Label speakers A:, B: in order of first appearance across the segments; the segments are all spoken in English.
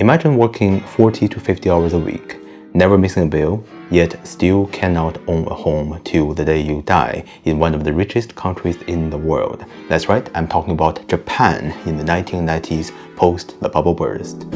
A: Imagine working 40 to 50 hours a week, never missing a bill, yet still cannot own a home till the day you die in one of the richest countries in the world. That's right, I'm talking about Japan in the 1990s post the bubble burst.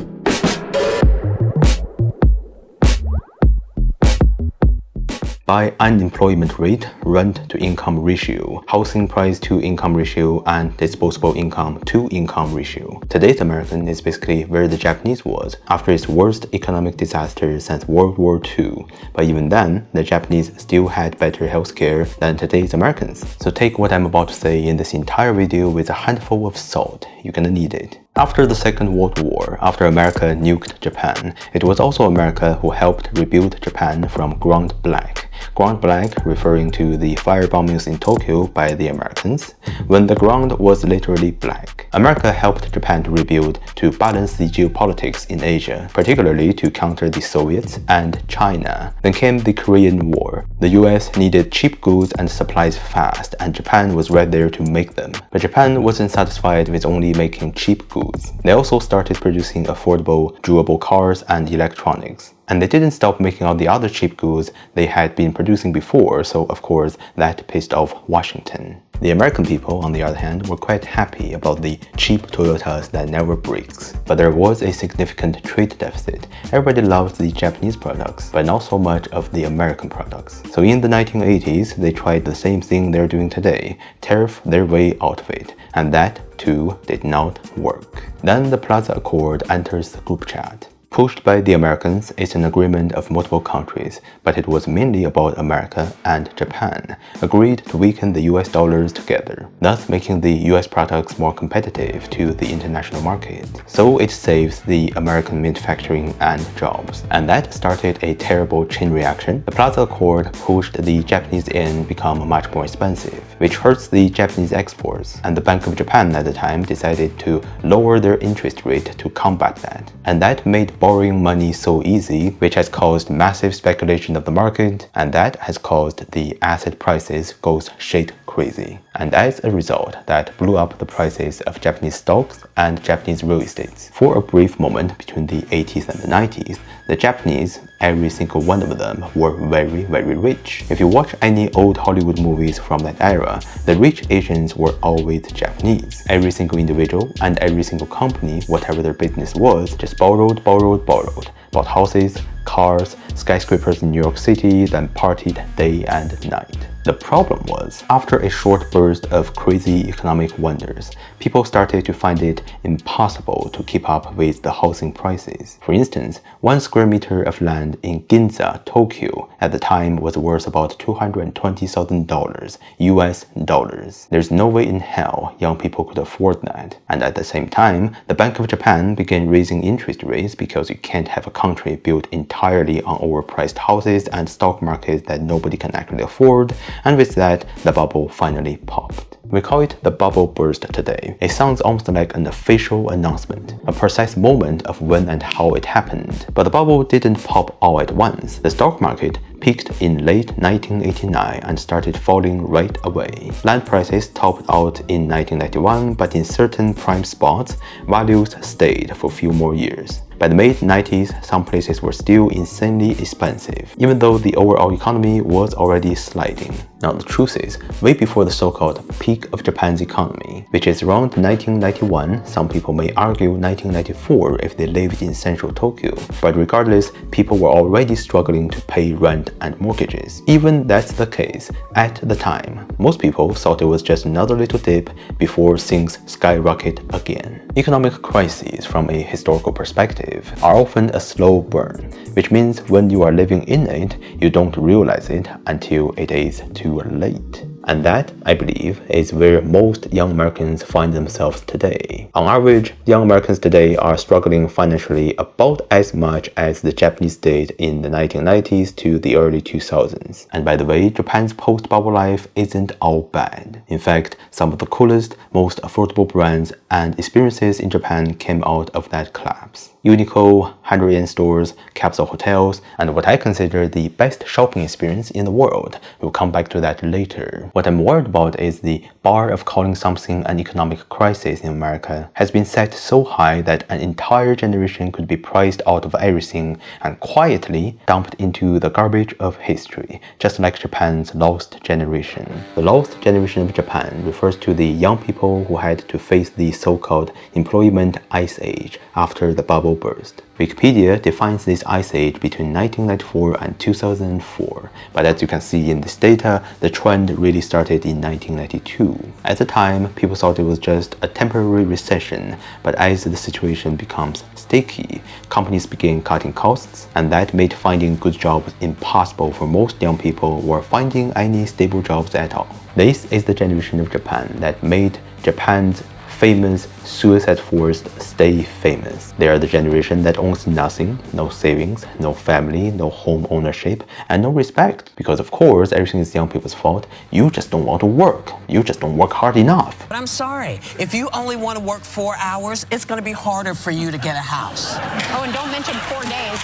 A: By unemployment rate, rent-to-income ratio, housing price-to-income ratio, and disposable income-to-income ratio. Today's American is basically where the Japanese was after its worst economic disaster since World War II. But even then, the Japanese still had better healthcare than today's Americans. So take what I'm about to say in this entire video with a handful of salt. You're gonna need it. After the Second World War, after America nuked Japan, it was also America who helped rebuild Japan from ground black. Ground black referring to the fire bombings in Tokyo by the Americans, when the ground was literally black. America helped Japan to rebuild to balance the geopolitics in Asia, particularly to counter the Soviets and China. Then came the Korean War. The US needed cheap goods and supplies fast, and Japan was right there to make them. But Japan wasn't satisfied with only making cheap goods. They also started producing affordable, durable cars and electronics. And they didn't stop making all the other cheap goods they had been producing before, so of course that pissed off Washington. The American people, on the other hand, were quite happy about the cheap Toyotas that never breaks. But there was a significant trade deficit. Everybody loved the Japanese products, but not so much of the American products. So in the 1980s, they tried the same thing they're doing today, tariff their way out of it. And that, too, did not work. Then the Plaza Accord enters the group chat. Pushed by the Americans, it's an agreement of multiple countries, but it was mainly about America and Japan, agreed to weaken the US dollars together, thus making the US products more competitive to the international market. So it saves the American manufacturing and jobs. And that started a terrible chain reaction. The Plaza Accord pushed the Japanese yen become much more expensive, which hurts the Japanese exports. And the Bank of Japan at the time decided to lower their interest rate to combat that. And that made borrowing money so easy, which has caused massive speculation of the market, and that has caused the asset prices goes shit crazy. And as a result, that blew up the prices of Japanese stocks and Japanese real estates. For a brief moment between the 80s and the 90s, the Japanese, every single one of them, were very, very rich. If you watch any old Hollywood movies from that era, the rich Asians were always Japanese. Every single individual and every single company, whatever their business was, just borrowed. Bought houses, cars, skyscrapers in New York City, then partied day and night. The problem was, after a short burst of crazy economic wonders, people started to find it impossible to keep up with the housing prices. For instance, 1 square meter of land in Ginza, Tokyo, at the time was worth about $220,000 US dollars. There's no way in hell young people could afford that. And at the same time, the Bank of Japan began raising interest rates because you can't have a country built entirely on overpriced houses and stock markets that nobody can actually afford. And with that, the bubble finally popped. We call it the bubble burst today. It sounds almost like an official announcement, a precise moment of when and how it happened. But the bubble didn't pop all at once. The stock market peaked in late 1989 and started falling right away. Land prices topped out in 1991, but in certain prime spots, values stayed for a few more years. By the mid-90s, some places were still insanely expensive, even though the overall economy was already sliding. Now the truth is, way before the so-called peak of Japan's economy, which is around 1991, some people may argue 1994 if they lived in central Tokyo, but regardless, people were already struggling to pay rent and mortgages. Even that's the case, at the time, most people thought it was just another little dip before things skyrocket again. Economic crises, from a historical perspective, are often a slow burn, which means when you are living in it, you don't realize it until it is too late. And that, I believe, is where most young Americans find themselves today. On average, young Americans today are struggling financially about as much as the Japanese did in the 1990s to the early 2000s. And by the way, Japan's post-bubble life isn't all bad. In fact, some of the coolest, most affordable brands and experiences in Japan came out of that collapse. Uniqlo, 100-yen stores, capsule hotels, and what I consider the best shopping experience in the world. We'll come back to that later. What I'm worried about is the bar of calling something an economic crisis in America has been set so high that an entire generation could be priced out of everything and quietly dumped into the garbage of history, just like Japan's lost generation. The lost generation of Japan refers to the young people who had to face the so-called employment ice age after the bubble burst. Wikipedia defines this ice age between 1994 and 2004, but as you can see in this data, the trend really started in 1992. At the time, people thought it was just a temporary recession, but as the situation becomes sticky, companies began cutting costs, and that made finding good jobs impossible for most young people who are finding any stable jobs at all. This is the generation of Japan that made Japan's famous suicide forest stay famous. They are the generation that owns nothing, no savings, no family, no home ownership, and no respect. Because of course, everything is young people's fault. You just don't want to work. You just don't work hard enough.
B: But I'm sorry, if you only want to work 4 hours, it's going to be harder for you to get a house.
C: Oh, and don't mention 4 days.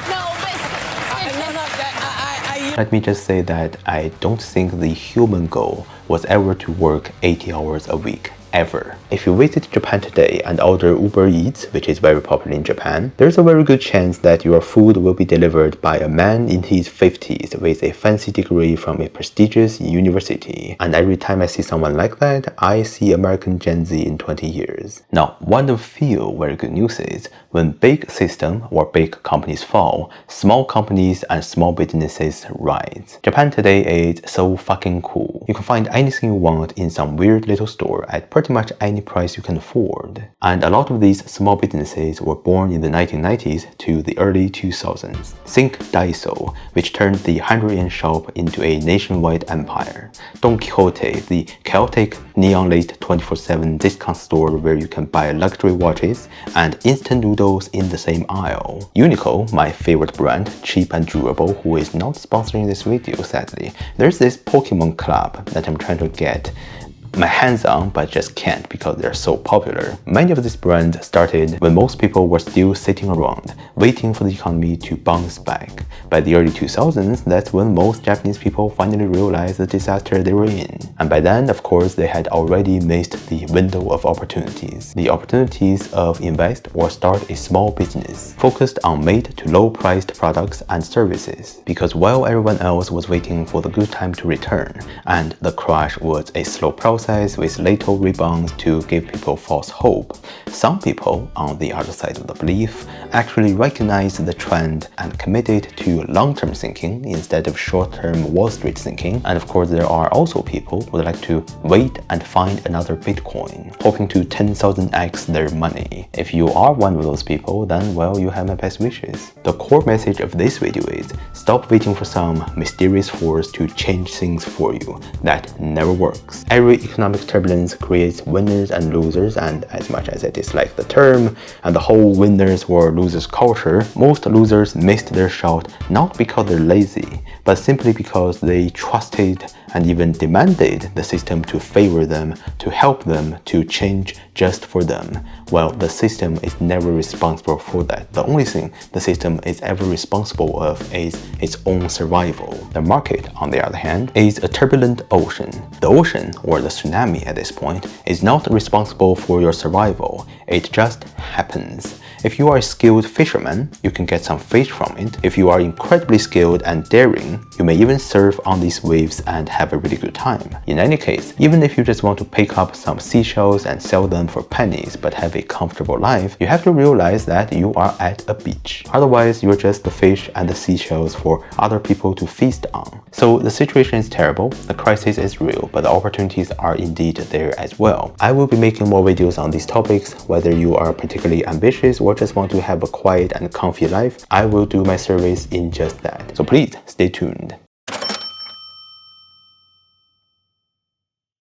C: No, but
A: Let me just say that I don't think the human goal was ever to work 80 hours a week. Ever. If you visit Japan today and order Uber Eats, which is very popular in Japan, there's a very good chance that your food will be delivered by a man in his 50s with a fancy degree from a prestigious university. And every time I see someone like that, I see American Gen Z in 20 years. Now, one of few very good news is, when big system or big companies fall, small companies and small businesses rise. Japan today is so fucking cool. You can find anything you want in some weird little store at pretty much any price you can afford. And a lot of these small businesses were born in the 1990s to the early 2000s. Think Daiso, which turned the 100-yen shop into a nationwide empire. Don Quixote, the chaotic neon lit 24/7 discount store where you can buy luxury watches and instant noodles in the same aisle. Uniqlo, my favorite brand, cheap and durable, who is not sponsoring this video sadly. There's this Pokemon club that I'm trying to get my hands on, but just can't because they're so popular. Many of these brands started when most people were still sitting around, waiting for the economy to bounce back. By the early 2000s, that's when most Japanese people finally realized the disaster they were in. And by then, of course, they had already missed the window of opportunities. The opportunities of invest or start a small business, focused on mid to low priced products and services. Because while everyone else was waiting for the good time to return, and the crash was a slow process with little rebounds to give people false hope, some people on the other side of the belief actually recognized the trend and committed to long-term thinking instead of short-term Wall Street thinking. And of course, there are also people who would like to wait and find another Bitcoin, hoping to 10,000x their money. If you are one of those people, then well, you have my best wishes. The core message of this video is, stop waiting for some mysterious force to change things for you. That never works. Every economic turbulence creates winners and losers, and as much as I dislike the term and the whole winners or losers culture, most losers missed their shot not because they're lazy, but simply because they trusted and even demanded the system to favor them, to help them, to change just for them. Well, the system is never responsible for that. The only thing the system is ever responsible of is its own survival. The market, on the other hand, is a turbulent ocean. The ocean, or the tsunami at this point, is not responsible for your survival. It just happens. If you are a skilled fisherman, you can get some fish from it. If you are incredibly skilled and daring, you may even surf on these waves and have a really good time. In any case, even if you just want to pick up some seashells and sell them for pennies but have a comfortable life, you have to realize that you are at a beach. Otherwise, you're just the fish and the seashells for other people to feast on. So the situation is terrible, the crisis is real, but the opportunities are indeed there as well. I will be making more videos on these topics, whether you are particularly ambitious or just want to have a quiet and comfy life. I will do my service in just that. So please stay tuned.